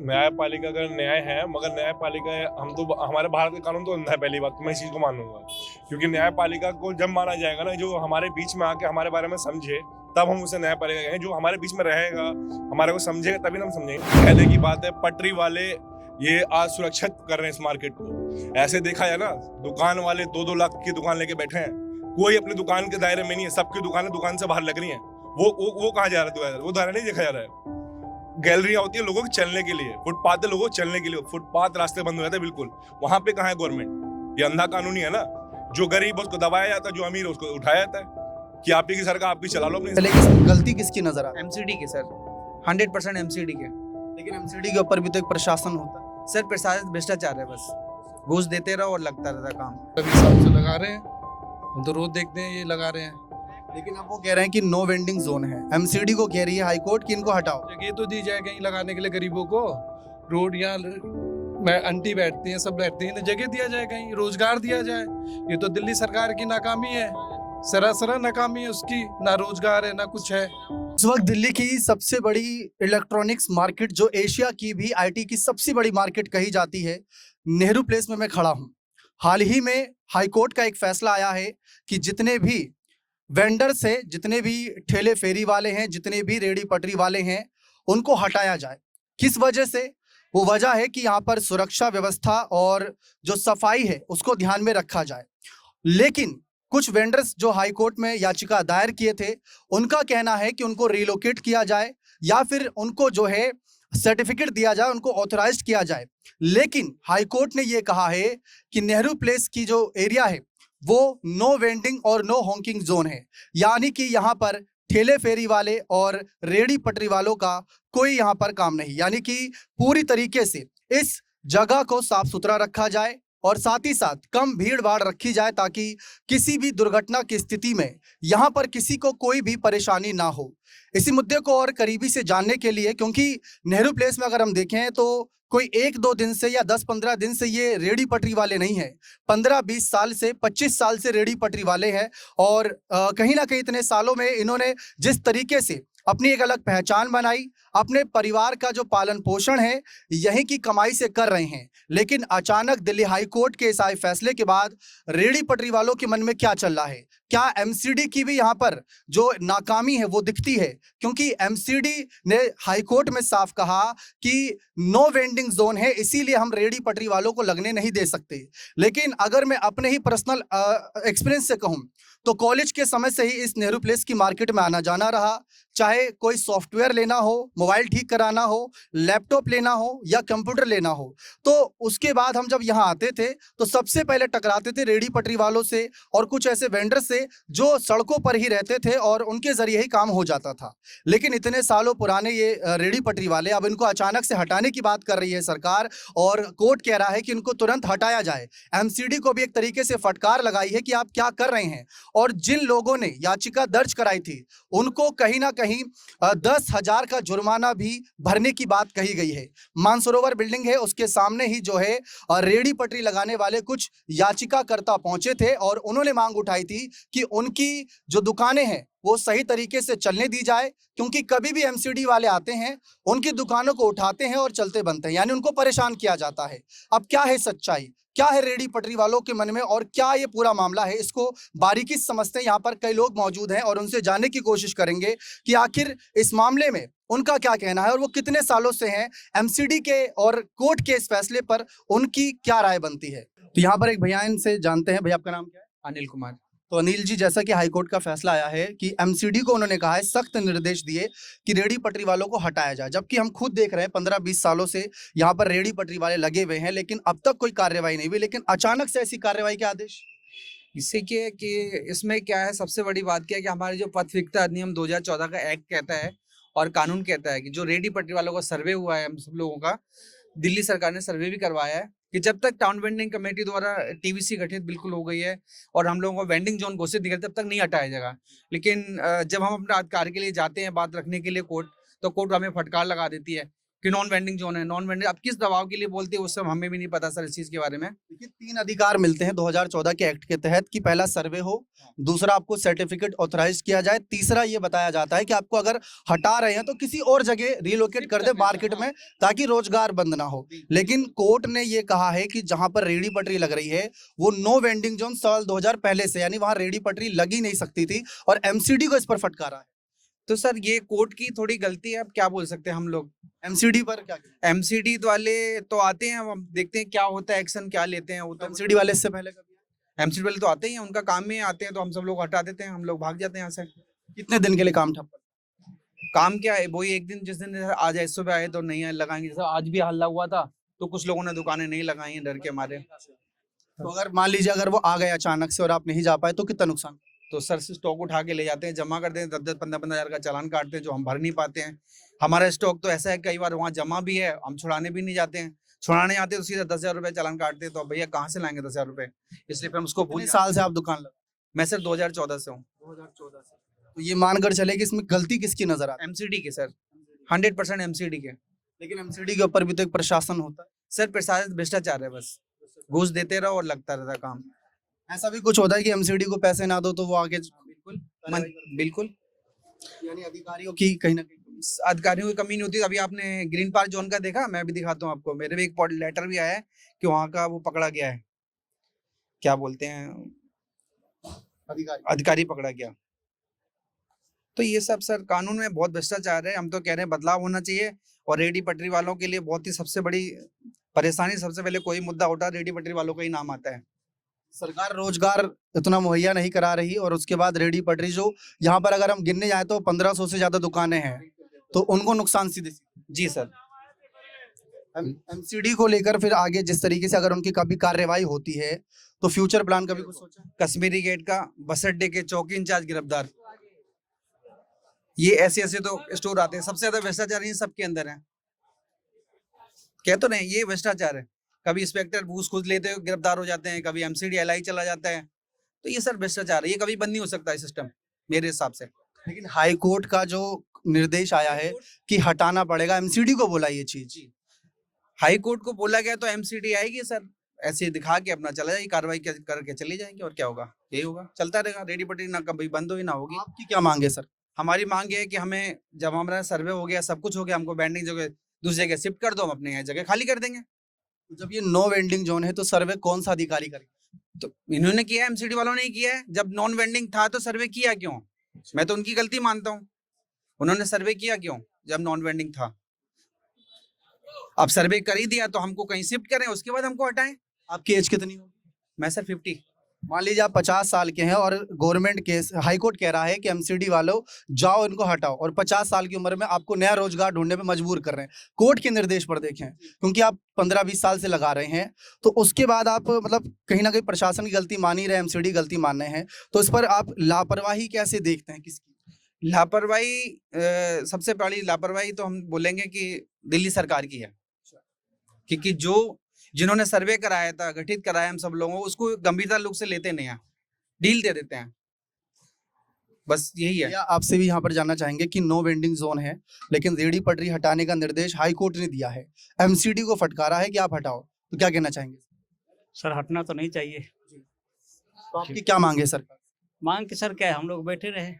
न्यायपालिका का न्याय है, मगर न्यायपालिका हम तो हमारे भारत के कानून तो अंधा है। पहली बात तो मैं इस चीज को मानूंगा, क्योंकि न्यायपालिका को जब माना जाएगा ना, जो हमारे बीच में आके हमारे बारे में समझे, तब हम उसे न्यायपालिका कहेंगे। जो हमारे बीच में रहेगा, हमारे को समझेगा, तभी ना हम समझेंगे। पहले की बात है, पटरी वाले ये आज सुरक्षित कर रहे हैं इस मार्केट को। ऐसे देखा जाए ना, दुकान वाले 2-2 लाख की दुकान लेके बैठे हैं, कोई अपनी दुकान के दायरे में नहीं है। सबकी दुकानें दुकान से बाहर लग रही हैं। वो कहाँ जा रहा है? वो दायरा नहीं देखा जा रहा है। गैलरियां होती है लोगों के चलने के लिए, फुटपाथ है लोगों को चलने के लिए, फुटपाथ रास्ते बंद हो जाते हैं बिल्कुल। वहां पे कहाँ है गवर्नमेंट? ये अंधा कानूनी है ना। जो गरीब उसको दबाया जाता है, जो अमीर है उसको उठाया जाता है कि आप ही की सरकार, आप ही चला लो अपनी। लेकिन गलती किसकी नजर आ? एमसीडी के सर, 100% एमसीडी के। लेकिन एमसीडी के ऊपर भी तो एक प्रशासन होता है। सर प्रशासन भ्रष्टाचार है, बस घूस देते रहो और लगता रहता काम। कभी साल से लगा रहे हैं, हम तो रोज देखते हैं ये लगा रहे हैं। लेकिन अब वो कह रहे हैं कि नो वेंडिंग जोन है। एमसीडी को कह रही है हाईकोर्ट कि इनको हटाओ। जगह तो दी जाए कहीं लगाने के लिए गरीबों को। रोड यहाँ आंटी बैठती हैं, सब बैठती हैं, तो जगह दिया जाए, कहीं रोजगार दिया जाए। ये तो दिल्ली सरकार की नाकामी है, सरासर नाकामी है उसकी। ना रोजगार है ना कुछ है। इस वक्त दिल्ली की सबसे बड़ी इलेक्ट्रॉनिक्स मार्केट, जो एशिया की भी आईटी की सबसे बड़ी मार्केट कही जाती है, नेहरू प्लेस में मैं खड़ा हूं। हाल ही में हाईकोर्ट का एक फैसला आया है कि जितने भी वेंडर्स हैं, जितने भी ठेले फेरी वाले हैं, जितने भी रेडी पटरी वाले हैं, उनको हटाया जाए। किस वजह से? वो वजह है कि यहाँ पर सुरक्षा व्यवस्था और जो सफाई है उसको ध्यान में रखा जाए। लेकिन कुछ वेंडर्स जो हाई कोर्ट में याचिका दायर किए थे, उनका कहना है कि उनको रिलोकेट किया जाए या फिर उनको जो है सर्टिफिकेट दिया जाए, उनको ऑथराइज्ड किया जाए। लेकिन हाई कोर्ट ने ये कहा है कि नेहरू प्लेस की जो एरिया है वो नो वेंडिंग और नो हॉकिंग जोन है, यानी कि यहाँ पर ठेले फेरी वाले और रेडी पटरी वालों का कोई यहाँ पर काम नहीं। यानी कि पूरी तरीके से इस जगह को साफ सुथरा रखा जाए और साथ ही साथ कम भीड़ भाड़ रखी जाए, ताकि किसी भी दुर्घटना की स्थिति में यहाँ पर किसी को कोई भी परेशानी ना हो। इसी मुद्दे को और करीबी से जानने के लिए, क्योंकि नेहरू प्लेस में अगर हम देखें तो कोई 1-2 दिन से या 10-15 दिन से ये रेडी पटरी वाले नहीं है, 15-20 साल से 25 साल से रेडी पटरी वाले हैं। और कहीं ना कहीं इतने सालों में इन्होंने जिस तरीके से अपनी एक अलग पहचान बनाई, अपने परिवार का जो पालन पोषण है यहीं की कमाई से कर रहे हैं। लेकिन अचानक दिल्ली हाई कोर्ट के इस आए फैसले के बाद रेडी पटरी वालों के मन में क्या चल रहा है? क्या एमसीडी की भी यहाँ पर जो नाकामी है वो दिखती है? क्योंकि एमसीडी ने हाई कोर्ट में साफ कहा कि नो वेंडिंग जोन है, इसीलिए हम रेडी पटरी वालों को लगने नहीं दे सकते। लेकिन अगर मैं अपने ही पर्सनल एक्सपीरियंस से कहूँ तो कॉलेज के समय से ही इस नेहरू प्लेस की मार्केट में आना जाना रहा। चाहे कोई सॉफ्टवेयर लेना हो, मोबाइल ठीक कराना हो, लैपटॉप लेना हो या कंप्यूटर लेना हो, तो उसके बाद हम जब यहाँ आते थे तो सबसे पहले टकराते थे रेडी पटरी वालों से और कुछ ऐसे वेंडर से जो सड़कों पर ही रहते थे और उनके जरिए ही काम हो जाता था। लेकिन इतने सालों पुराने ये रेडी पटरी वाले, अब इनको अचानक से हटाने की बात कर रही है सरकार और कोर्ट कह रहा है कि इनको तुरंत हटाया जाए। एमसीडी को भी एक तरीके से फटकार लगाई है कि आप क्या कर रहे हैं। और जिन लोगों ने याचिका दर्ज कराई थी उनको कहीं ना कहीं 10,000 का जुर्माना भी भरने की बात कही गई है। मानसरोवर बिल्डिंग है, उसके सामने ही जो है रेडी पटरी लगाने वाले कुछ याचिकाकर्ता पहुंचे थे और उन्होंने मांग उठाई थी कि उनकी जो दुकानें हैं वो सही तरीके से चलने दी जाए, क्योंकि कभी भी एमसीडी वाले आते हैं, उनकी दुकानों को उठाते हैं और चलते बनते हैं, यानी उनको परेशान किया जाता है। अब क्या है सच्चाई, क्या है रेडी पटरी वालों के मन में और क्या ये पूरा मामला है, इसको बारीकी से समझते हैं। यहाँ पर कई लोग मौजूद हैं और उनसे जानने की कोशिश करेंगे कि आखिर इस मामले में उनका क्या कहना है और वो कितने सालों से हैं, एमसीडी के और कोर्ट के इस फैसले पर उनकी क्या राय बनती है। तो यहाँ पर एक भैया, इनसे जानते हैं। भैया आपका नाम क्या है? अनिल कुमार। तो अनिल जी, जैसा कि हाईकोर्ट का फैसला आया है कि एमसीडी को उन्होंने कहा है, सख्त निर्देश दिए कि रेडी पटरी वालों को हटाया जाए, जबकि हम खुद देख रहे हैं 15-20 सालों से यहाँ पर रेडी पटरी वाले लगे हुए हैं, लेकिन अब तक कोई कार्रवाई नहीं हुई। लेकिन अचानक से ऐसी कार्रवाई के आदेश, इससे क्या है कि इसमें क्या है, सबसे बड़ी बात क्या है कि हमारे जो पथ विक्रेता अधिनियम 2014 का एक्ट कहता है और कानून कहता है कि जो रेडी पटरी वालों का सर्वे हुआ है, हम सब लोगों का दिल्ली सरकार ने सर्वे भी करवाया है कि जब तक टाउन वेंडिंग कमेटी द्वारा टीवीसी गठित बिल्कुल हो गई है और हम लोगों को वेंडिंग जोन घोषित नहीं करते, तब तक नहीं हटाया जाएगा। लेकिन जब हम अपने अधिकार के लिए जाते हैं बात रखने के लिए कोर्ट, तो कोर्ट हमें फटकार लगा देती है कि नॉन वेंडिंग जोन है, नॉन वेंडिंग। अब किस दबाव के लिए बोलते हैं उस समय हमें भी नहीं पता सर इस चीज के बारे में। देखिए 3 अधिकार मिलते हैं 2014 के एक्ट के तहत कि पहला सर्वे हो, दूसरा आपको सर्टिफिकेट ऑथराइज किया जाए, तीसरा ये बताया जाता है कि आपको अगर हटा रहे हैं तो किसी और जगह रिलोकेट कर दे मार्केट में, ताकि रोजगार बंद ना हो। लेकिन कोर्ट ने ये कहा है कि जहां पर रेडी पटरी लग रही है वो नो वेंडिंग जोन साल 2000 पहले से, यानी वहां रेडी पटरी लगी नहीं सकती थी, और एमसीडी को इस पर फटकारा है। तो सर ये कोर्ट की थोड़ी गलती है, अब क्या बोल सकते हैं हम लोग। एमसीडी पर क्या, एमसीडी वाले तो आते हैं, हम देखते हैं क्या होता है, एक्शन क्या लेते हैं। वो तो एमसीडी वाले इससे पहले कभी एमसीडी वाले तो आते ही हैं, उनका काम में आते हैं, तो हम सब लोग हटा देते हैं, हम लोग भाग जाते हैं यहाँ से। कितने दिन के लिए काम ठप? काम क्या है, वही एक दिन, जिस दिन आ जाए सुबह आए तो नहीं लगाएंगे। जैसे आज भी हल्ला हुआ था तो कुछ लोगों ने दुकानें नहीं लगाई हैं डर के मारे। तो अगर मान लीजिए अगर वो आ गए अचानक से और आप नहीं जा पाए तो कितना नुकसान? तो सर से स्टॉक उठा के ले जाते हैं, जमा करते हैं, 10-15 हज़ार का चालान काटते हैं जो हम भर नहीं पाते हैं। हमारा स्टॉक तो ऐसा है कई बार वहाँ जमा भी है, हम छुड़ाने भी नहीं जाते हैं, छुड़ाने आते तो सीधा 10,000 रुपये चालान काटते हैं। तो भैया कहाँ से लाएंगे 10,000 रुपये, इसलिए फिर हम उसको भूल। कितने साल से आप दुकान लगा? मैं सर 2014 से हूँ। 2014 से। तो ये मानकर चले कि इसमें गलती किसकी नजर आती है? एमसीडी के सर, 100% एमसीडी के। लेकिन एमसीडी के ऊपर भी तो एक प्रशासन होता है। सर प्रशासन भ्रष्टाचार है, बस घूस देते रहो और लगता रहता काम। ऐसा भी कुछ होता है कि एमसीडी को पैसे ना दो तो वो आगे बिल्कुल यानी अधिकारियों की कहीं ना कहीं अधिकारियों की कमी नहीं होती। अभी आपने ग्रीन पार्क जोन का देखा, मैं भी दिखाता हूँ आपको, मेरे भी एक लेटर भी आया है कि वहाँ का वो पकड़ा गया है, क्या बोलते हैं, अधिकारी पकड़ा गया। तो ये सब सर कानून में बहुत भ्रष्टाचार है। हम तो कह रहे हैं बदलाव होना चाहिए, और रेडी पटरी वालों के लिए बहुत ही सबसे बड़ी परेशानी, सबसे पहले कोई मुद्दा उठा रेडी पटरी वालों का ही नाम आता है। सरकार रोजगार इतना मुहैया नहीं करा रही, और उसके बाद रेडी पटरी जो यहाँ पर अगर हम गिनने जाए तो 1500 से ज्यादा दुकानें हैं, तो उनको नुकसान सीधे। जी सर। एमसीडी को लेकर फिर आगे जिस तरीके से अगर उनकी कभी कार्रवाई होती है तो फ्यूचर प्लान कभी कुछ सोचा? कश्मीरी गेट का बस अड्डे के चौकी इंचार्ज गिरफ्तार, ये ऐसे ऐसे तो स्टोर आते हैं, सबसे ज्यादा भ्रष्टाचार इन सबके अंदर है। कह तो नहीं, ये भ्रष्टाचार है। कभी इंस्पेक्टर घूस खुद लेते हुए गिरफ्तार हो जाते हैं, कभी एमसीडी एलआई चला जाता है, तो ये सर भ्रष्टाचार है। ये कभी बंद नहीं हो सकता है सिस्टम मेरे हिसाब से। लेकिन हाई कोर्ट का जो निर्देश आया है कि हटाना पड़ेगा, एमसीडी को बोला ये चीज, हाई कोर्ट को बोला गया तो एमसीडी आएगी सर, ऐसे दिखा के अपना चला जाएगी, कार्रवाई करके चली जाएंगे, और क्या होगा, यही होगा, चलता रहेगा। रेडी पटरी ना कभी बंद हो ही ना होगी। आपकी क्या मांग है सर? हमारी मांग ये है कि हमें, जब हमारा सर्वे हो गया, सब कुछ हो गया, हमको बैंडिंग जगह दूसरी जगह शिफ्ट कर दो, हम अपने यहाँ जगह खाली कर देंगे। जब ये नो वेंडिंग जोन है तो सर्वे कौन सा अधिकारी करेगा? तो इन्होंने किया है, एमसीडी वालों ने ही किया है। जब नॉन वेंडिंग था तो सर्वे किया क्यों? मैं तो उनकी गलती मानता हूँ, उन्होंने सर्वे किया क्यों जब नॉन वेंडिंग था? अब सर्वे कर ही दिया तो हमको कहीं शिफ्ट करें, उसके बाद हमको हटाएं। आपकी एज कितनी होगी? मैं सर 50। मान लीजिए आप 50 साल के हैं और गवर्नमेंट केस हाई कोर्ट कह रहा है कि एमसीडी वालों जाओ इनको हटाओ, और 50 साल की उम्र में आपको नया रोजगार ढूंढने पे मजबूर कर रहे हैं। कोर्ट के निर्देश पर देखें, क्योंकि आप 15-20 साल से लगा रहे हैं, तो उसके बाद आप मतलब कहीं ना कहीं प्रशासन की गलती मान ही रहे, एमसीडी गलती मान रहे हैं, तो इस पर आप लापरवाही कैसे देखते हैं किसकी? लापरवाही, सबसे बड़ी लापरवाही तो हम बोलेंगे कि दिल्ली सरकार की है, क्योंकि जिन्होंने सर्वे कराया था, गठित कराया हम सब लोगों को, उसको गंभीरता लोग से लेते नहीं है, डील दे देते हैं, बस यही है। आपसे भी यहाँ पर जानना चाहेंगे कि नो वेंडिंग जोन है, लेकिन रेडी पटरी हटाने का निर्देश हाई कोर्ट ने दिया है, एमसीडी को फटकारा है कि आप हटाओ, तो क्या कहना चाहेंगे? सर हटना तो नहीं चाहिए। तो आपकी क्या मांग है सरकार? मांग के सर क्या है, हम लोग बैठे रहे।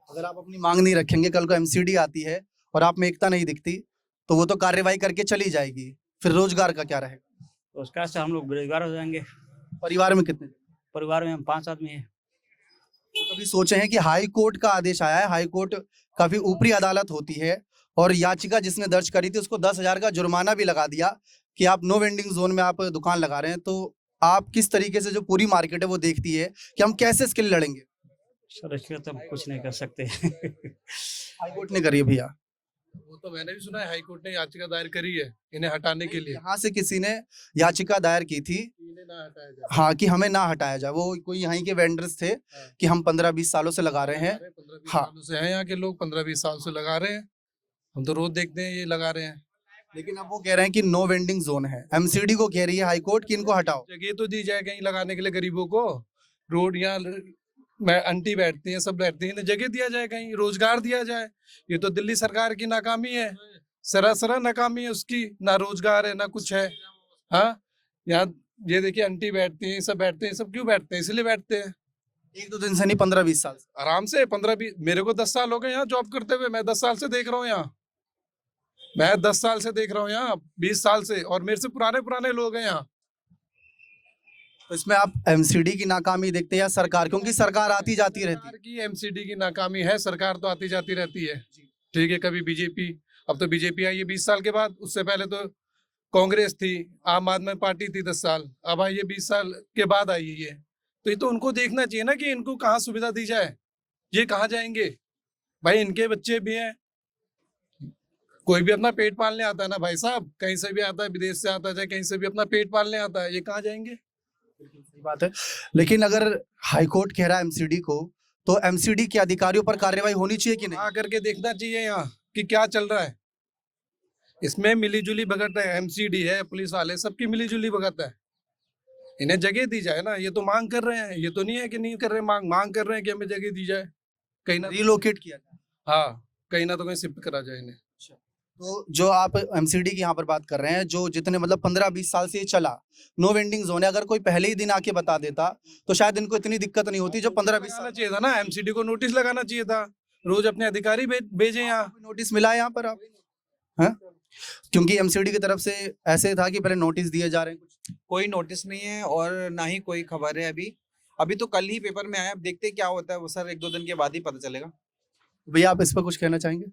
अगर आप अपनी मांग नहीं रखेंगे, कल को एमसीडी आती है और आप में एकता नहीं दिखती, तो वो तो कार्रवाई करके चली जाएगी, फिर रोजगार का क्या रहेगा? तो उसका से हम लोग बेरोजगार हो जाएंगे। परिवार में कितने? परिवार में हम 5 आदमी हैं। तो कभी सोचे हैं कि हाई कोर्ट का आदेश आया है, हाई कोर्ट काफी ऊपरी अदालत होती है, और याचिका जिसने दर्ज करी थी उसको 10,000 का जुर्माना भी लगा दिया कि आप नो वेंडिंग जोन में आप दुकान लगा रहे हैं, तो आप किस तरीके से जो पूरी मार्केट है वो देखती है कि हम कैसे इसके लिए लड़ेंगे? सर इसके तो हम कुछ नहीं कर सकते। हाई कोर्ट ने करी है भैया, वो तो मैंने भी सुना है, हाई कोर्ट ने याचिका दायर करी है इन्हें हटाने के लिए। यहाँ से किसी ने याचिका दायर की थी, इन्हें ना हटाया जाए। हाँ, कि हमें ना हटाया जाए। वो कोई यहाँ के वेंडर्स थे कि हम 15-20 सालों से लगा रहे हैं। 15-20 हाँ। सालों से हैं यहाँ के लोग, 15-20 साल से लगा रहे हैं, हम तो रोज देखते हैं ये लगा रहे हैं। लेकिन अब वो कह रहे हैं कि नो वेंडिंग जोन है, एमसीडी को कह रही है हाई कोर्ट कि इनको हटाओ। जगह तो दी जाए कहीं लगाने के लिए गरीबों को, रोड यहाँ मैं आंटी बैठती हैं, सब बैठती हैं, जगह दिया जाए, कहीं रोजगार दिया जाए। ये तो दिल्ली सरकार की नाकामी है, सरासर नाकामी है उसकी, ना रोजगार है ना कुछ है। हाँ, यहाँ ये देखिए आंटी बैठती हैं, सब बैठते हैं, सब क्यों बैठते हैं? इसलिए बैठते हैं। 1-2 दिन से नहीं, 15-20 साल से। आराम से 15-20, मेरे को 10 साल हो गए यहाँ जॉब करते हुए, मैं 10 साल से देख रहा हूँ यहाँ, मैं 10 साल से देख रहा हूँ यहाँ, 20 साल से, और मेरे से पुराने पुराने लोग हैं यहाँ। तो इसमें आप एमसीडी की नाकामी देखते हैं या सरकार, क्योंकि सरकार आती जाती रहती है। सरकार की एमसीडी की नाकामी है, सरकार तो आती जाती रहती है। ठीक है, कभी बीजेपी, अब तो बीजेपी आई है 20 साल के बाद, उससे पहले तो कांग्रेस थी, आम आदमी पार्टी थी 10 साल, अब आई ये 20 साल के बाद आई है ये। तो ये तो उनको देखना चाहिए ना कि इनको कहाँ सुविधा दी जाए, ये कहाँ जाएंगे भाई? इनके बच्चे भी हैं, कोई भी अपना पेट पालने आता है ना भाई साहब, कहीं से भी आता है, विदेश से आता है, चाहे कहीं से भी अपना पेट पालने आता है, ये कहाँ जाएंगे? सही बात है, लेकिन अगर हाईकोर्ट कह रहा है एमसीडी को, तो एमसीडी के अधिकारियों पर कार्रवाई होनी चाहिए कि नहीं? आकर के देखना चाहिए यहाँ कि क्या चल रहा है। इसमें मिलीजुली भगत है, एमसीडी है, पुलिस वाले, सबकी मिलीजुली भगत है। इन्हें जगह दी जाए ना, ये तो मांग कर रहे हैं, ये तो नहीं है कि नहीं कर रहे, मांग कर रहे हैं कि हमें जगह दी जाए, कहीं ना, रिलोकेट किया जाए। हाँ, कहीं ना तो कहीं शिफ्ट करा जाए इन्हें। तो जो आप एमसीडी की यहाँ पर बात कर रहे हैं, जो जितने मतलब 15-20 साल से ये चला, नो वेंडिंग जोन है, अगर कोई पहले ही दिन आके बता देता तो शायद इनको इतनी दिक्कत नहीं होती। जो 15-20 लगाना साल चाहिए था ना, एमसीडी को नोटिस लगाना चाहिए था, रोज अपने अधिकारी भेजे यहाँ। नोटिस मिला है यहाँ पर आप, हाँ? क्योंकि एमसीडी की तरफ से ऐसे था कि पहले नोटिस दिए जा रहे हैं, कुछ कोई नोटिस नहीं है और ना ही कोई खबर है अभी। अभी तो कल ही पेपर में आया, अब देखते हैं क्या होता है वो सर, 1-2 दिन के बाद ही पता चलेगा। भैया आप इस पर कुछ कहना चाहेंगे?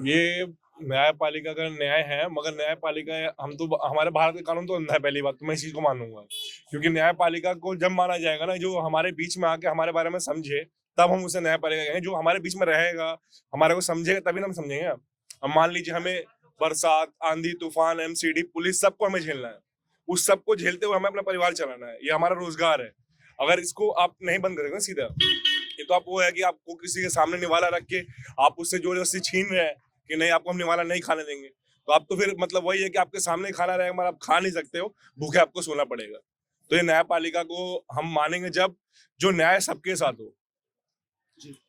ये न्यायपालिका का न्याय है, मगर न्यायपालिका, हम तो, हमारे भारत के कानून तो अंधा है, पहली बात तो मैं इस चीज को मानूंगा। क्योंकि न्यायपालिका को जब माना जाएगा ना, जो हमारे बीच में आके हमारे बारे में समझे, तब हम उसे न्यायपालिका कहेंगे। जो हमारे बीच में रहेगा, हमारे को समझेगा, तभी ना हम समझेंगे। अब मान लीजिए हमें बरसात, आंधी, तूफान, एमसीडी, पुलिस, सबको हमें झेलना है। उस सबको झेलते हुए हमें अपना परिवार चलाना है, ये हमारा रोजगार है। अगर इसको आप नहीं बंद करेंगे सीधा, ये तो आप वो है कि आपको किसी के सामने निवाला रख के आप उससे जबरदस्ती छीन रहे हैं कि नहीं, आपको हम निवाला नहीं खाने देंगे, तो आप तो फिर मतलब वही है कि आपके सामने खाना रहेगा मगर आप खा नहीं सकते हो, भूखे आपको सोना पड़ेगा। तो ये न्यायपालिका को हम मानेंगे जब जो न्याय सबके साथ हो।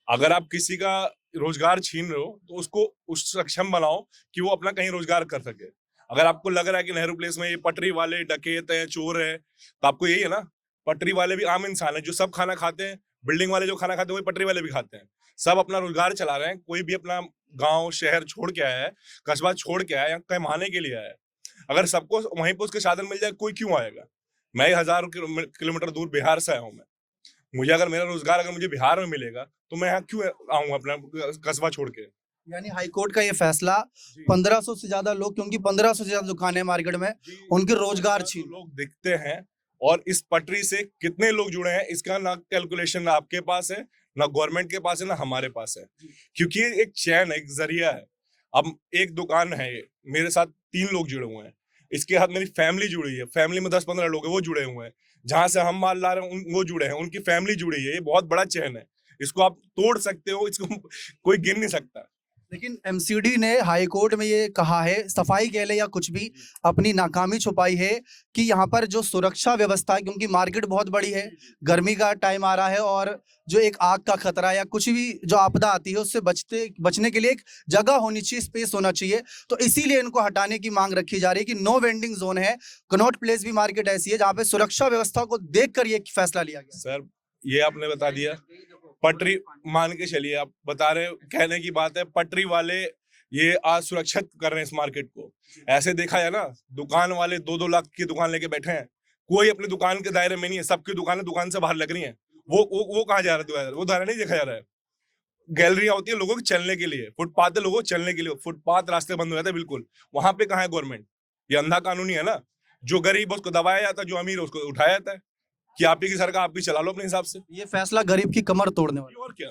अगर आप किसी का रोजगार छीन रहे हो तो उसको उस सक्षम बनाओ कि वो अपना कहीं रोजगार कर सके। अगर आपको लग रहा है कि नेहरू प्लेस में ये पटरी वाले डकैत है, चोर है, तो आपको यही है ना, पटरी वाले भी आम इंसान है, जो सब खाना खाते हैं, बिल्डिंग वाले जो खाना खाते हैं वही पटरी वाले भी खाते हैं, सब अपना रोजगार चला रहे हैं। कोई भी अपना गांव शहर छोड़ के आया है, कस्बा छोड़ के आया है, या कमाने के लिए आया है। अगर सबको वहीं पर उसके साधन मिल जाए, कोई क्यों आएगा? मैं 1000 किलोमीटर दूर बिहार से आया हूँ। मुझे अगर मेरा रोजगार अगर मुझे बिहार में मिलेगा तो मैं यहाँ क्यों आऊंगा अपना कस्बा छोड़ के? यानी हाईकोर्ट का ये फैसला 1500 से ज्यादा लोग, क्योंकि 1500 से ज्यादा दुकानें मार्केट में, उनके रोजगार छीन लोग दिखते हैं। और इस पटरी से कितने लोग जुड़े हैं, इसका ना कैलकुलेशन ना आपके पास है, ना गवर्नमेंट के पास है, ना हमारे पास है। क्योंकि ये एक चैन है, एक जरिया है। अब एक दुकान है, मेरे साथ 3 लोग जुड़े हुए हैं, इसके साथ मेरी फैमिली जुड़ी है, फैमिली में 10-15 लोग हैं, वो जुड़े हुए हैं। जहां से हम माल ला रहे हैं वो जुड़े हैं, उनकी फैमिली जुड़ी है। ये बहुत बड़ा चैन है, इसको आप तोड़ सकते हो, इसको कोई गिन नहीं सकता। लेकिन एमसीडी ने हाईकोर्ट में ये कहा है, सफाई कह ले या कुछ भी, अपनी नाकामी छुपाई है कि यहाँ पर जो सुरक्षा व्यवस्था है, क्योंकि मार्केट बहुत बड़ी है, गर्मी का टाइम आ रहा है, और जो एक आग का खतरा या कुछ भी जो आपदा आती है उससे बचने के लिए एक जगह होनी चाहिए, स्पेस होना चाहिए। तो इसीलिए इनको हटाने की मांग रखी जा रही है कि नो वेंडिंग जोन है। कनॉट प्लेस भी मार्केट ऐसी है जहाँ पे सुरक्षा व्यवस्था को देखकर ये फैसला लिया गया। सर ये आपने बता दिया, पटरी मान के चलिए, आप बता रहे, कहने की बात है, पटरी वाले ये आज सुरक्षित कर रहे हैं इस मार्केट को। ऐसे देखा जाए ना, दुकान वाले 2-2 लाख की दुकान लेके बैठे हैं, कोई अपनी दुकान के दायरे में नहीं है, सबकी दुकानें दुकान से बाहर लग रही हैं। वो कहाँ जा रहा है? वो दायरा नहीं देखा जा रहा है। गैलरियां होती है लोगों के चलने के लिए, फुटपाथ है लोगों को चलने के लिए, फुटपाथ रास्ते बंद हो जाते हैं बिल्कुल, वहां पे कहाँ है गवर्नमेंट? ये अंधा कानूनी है ना। जो गरीब है उसको दबाया जाता है, जो अमीर है उसको उठाया जाता है कि आप ही की सरकार, आप भी चला लो अपने हिसाब से। ये फैसला गरीब की कमर तोड़ने वाला। और क्या,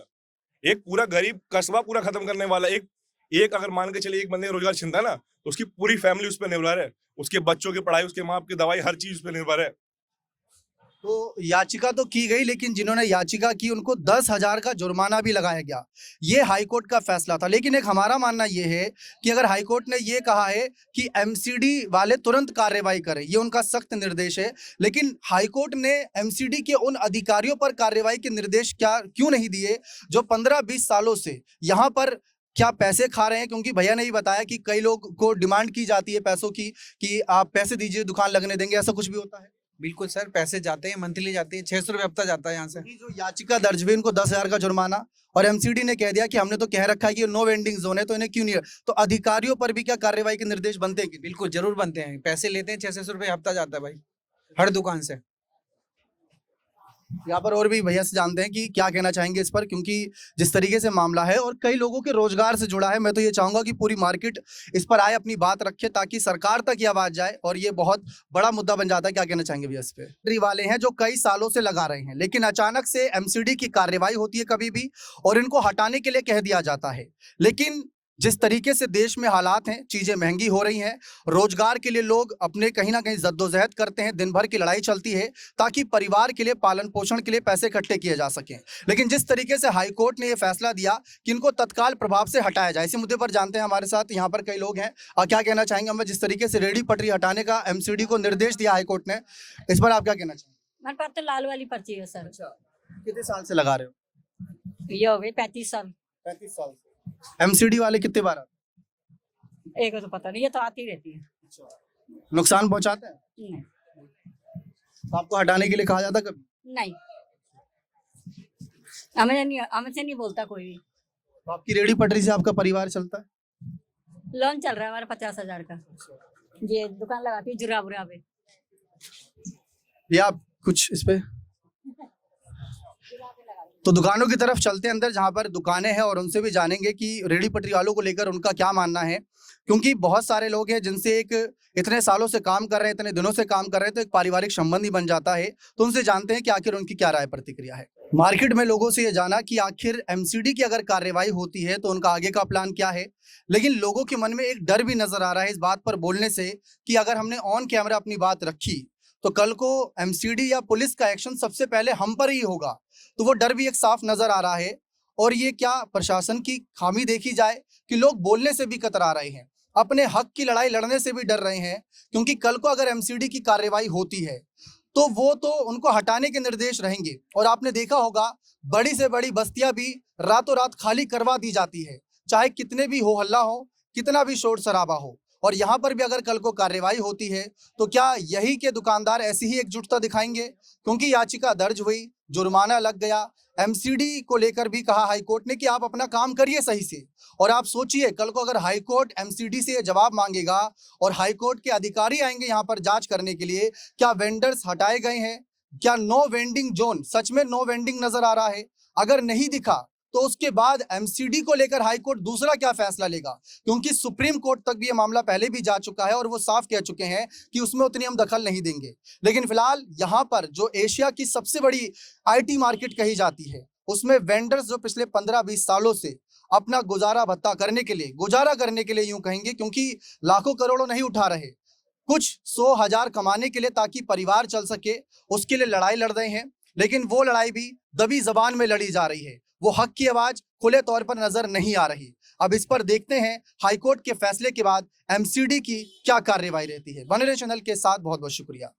एक पूरा गरीब कस्बा पूरा खत्म करने वाला। एक अगर मान के चलिए एक बंदे का रोजगार छिनता है ना, तो उसकी पूरी फैमिली उस पर निर्भर है, उसके बच्चों की पढ़ाई, उसके माँ बाप की दवाई, हर चीज उस पर निर्भर है। तो याचिका तो की गई, लेकिन जिन्होंने याचिका की उनको 10,000 का जुर्माना भी लगाया गया। ये हाईकोर्ट का फैसला था। लेकिन एक हमारा मानना ये है कि अगर हाईकोर्ट ने ये कहा है कि एमसीडी वाले तुरंत कार्रवाई करें, ये उनका सख्त निर्देश है, लेकिन हाईकोर्ट ने एमसीडी के उन अधिकारियों पर कार्रवाई के निर्देश क्यों नहीं दिए जो 15-20 सालों से यहाँ पर क्या पैसे खा रहे हैं? क्योंकि भैया ने ही बताया कि कई लोग को डिमांड की जाती है पैसों की कि आप पैसे दीजिए दुकान लगने देंगे, ऐसा कुछ भी होता है? बिल्कुल सर, पैसे जाते हैं, मंथली जाते हैं, 600 रुपये हफ्ता जाता है यहाँ से। अभी जो याचिका दर्ज हुई इनको 10,000 का जुर्माना, और एमसीडी ने कह दिया कि हमने तो कह रखा है कि नो वेंडिंग जोन है, तो इन्हें क्यों नहीं? तो अधिकारियों पर भी क्या कार्रवाई के निर्देश बनते हैं कि नहीं? बिल्कुल जरूर बनते हैं, पैसे लेते हैं, 600 रुपये हफ्ता जाता है भाई हर दुकान से। यहाँ पर और भी भैया से जानते हैं कि क्या कहना चाहेंगे इस पर, क्योंकि जिस तरीके से मामला है और कई लोगों के रोजगार से जुड़ा है। मैं तो ये चाहूंगा कि पूरी मार्केट इस पर आए, अपनी बात रखे, ताकि सरकार तक ये आवाज जाए और ये बहुत बड़ा मुद्दा बन जाता है। क्या कहना चाहेंगे भैया इस पे? फैक्ट्री वाले हैं जो कई सालों से लगा रहे हैं, लेकिन अचानक से एमसीडी की कार्रवाई होती है कभी भी और इनको हटाने के लिए कह दिया जाता है। लेकिन जिस तरीके से देश में हालात हैं, चीजें महंगी हो रही हैं, रोजगार के लिए लोग अपने कहीं ना कहीं जद्दोजहद करते हैं, दिन भर की लड़ाई चलती है ताकि परिवार के लिए, पालन पोषण के लिए पैसे इकट्ठे किए जा सकें। लेकिन जिस तरीके से हाईकोर्ट ने यह फैसला दिया कि इनको तत्काल प्रभाव से हटाया जाए, इसी मुद्दे पर जानते हैं हमारे साथ यहाँ पर कई लोग हैं। क्या कहना चाहेंगे? हमें जिस तरीके से रेडी पटरी हटाने का एमसीडी को निर्देश दिया हाईकोर्ट ने, इस पर आप क्या कहना चाहेंगे? मेरे पास तो लाल वाली पर्ची है सर। कितने साल से लगा रहे हो? ये हो गई 35 साल। 35 साल से। एमसीडी वाले कितने बार आते? एक को तो पता नहीं, ये तो आती रहती है। नुकसान पहुंचाते हैं? नहीं तो आपको हटाने के लिए कहा जाता कभी? नहीं, हमसे नहीं बोलता कोई भी। तो आपकी रेडी पटरी से आपका परिवार चलता है? लोन चल रहा है हमारा 50,000 का। ये दुकान लगाती है जुराबुरा पे। ये आप कुछ इस पे तो दुकानों की तरफ चलते हैं अंदर, जहां पर दुकानें हैं, और उनसे भी जानेंगे कि रेडी पटरी वालों को लेकर उनका क्या मानना है। क्योंकि बहुत सारे लोग हैं जिनसे एक इतने सालों से काम कर रहे हैं, इतने दिनों से काम कर रहे हैं, तो एक पारिवारिक संबंध ही बन जाता है। तो उनसे जानते हैं कि आखिर उनकी क्या राय प्रतिक्रिया है। मार्केट में लोगों से ये जाना कि आखिर एमसीडी की अगर कार्रवाई होती है तो उनका आगे का प्लान क्या है। लेकिन लोगों के मन में एक डर भी नजर आ रहा है इस बात पर बोलने से कि अगर हमने ऑन कैमरा अपनी बात रखी तो कल को एमसीडी या पुलिस का एक्शन सबसे पहले हम पर ही होगा। तो वो डर भी एक साफ नजर आ रहा है। और ये क्या प्रशासन की खामी देखी जाए कि लोग बोलने से भी कतरा रहे हैं, अपने हक की लड़ाई लड़ने से भी डर रहे हैं, क्योंकि कल को अगर एमसीडी की कार्रवाई होती है तो वो तो उनको हटाने के निर्देश रहेंगे। और आपने देखा होगा बड़ी से बड़ी बस्तियां भी रातों रात खाली करवा दी जाती है, चाहे कितने भी हो हल्ला हो, कितना भी शोर शराबा हो। और यहाँ पर भी अगर कल को कार्रवाई होती है तो क्या यही के दुकानदार ऐसी ही एकजुटता दिखाएंगे? क्योंकि याचिका दर्ज हुई, जुर्माना लग गया, एमसीडी को लेकर भी कहा हाईकोर्ट ने कि आप अपना काम करिए सही से। और आप सोचिए कल को अगर हाईकोर्ट एमसीडी से जवाब मांगेगा और हाईकोर्ट के अधिकारी आएंगे यहाँ पर जांच करने के लिए, क्या वेंडर्स हटाए गए हैं, क्या नो वेंडिंग जोन सच में नो वेंडिंग नजर आ रहा है? अगर नहीं दिखा तो उसके बाद एमसीडी को लेकर हाईकोर्ट दूसरा क्या फैसला लेगा? क्योंकि सुप्रीम कोर्ट तक भी ये मामला पहले भी जा चुका है और वो साफ कह चुके हैं कि उसमें उतनी हम दखल नहीं देंगे। लेकिन फिलहाल यहाँ पर जो एशिया की सबसे बड़ी आईटी मार्केट कही जाती है, उसमें वेंडर्स जो पिछले 15-20 सालों से अपना गुजारा करने के लिए यूं कहेंगे, क्योंकि लाखों करोड़ों नहीं उठा रहे, कुछ 100,000 कमाने के लिए ताकि परिवार चल सके, उसके लिए लड़ाई लड़ रहे हैं। लेकिन वो लड़ाई भी दबी जबान में लड़ी जा रही है, वो हक की आवाज खुले तौर पर नजर नहीं आ रही। अब इस पर देखते हैं हाईकोर्ट के फैसले के बाद एमसीडी की क्या कार्रवाई रहती है। बने रहिए चैनल के साथ, बहुत बहुत शुक्रिया।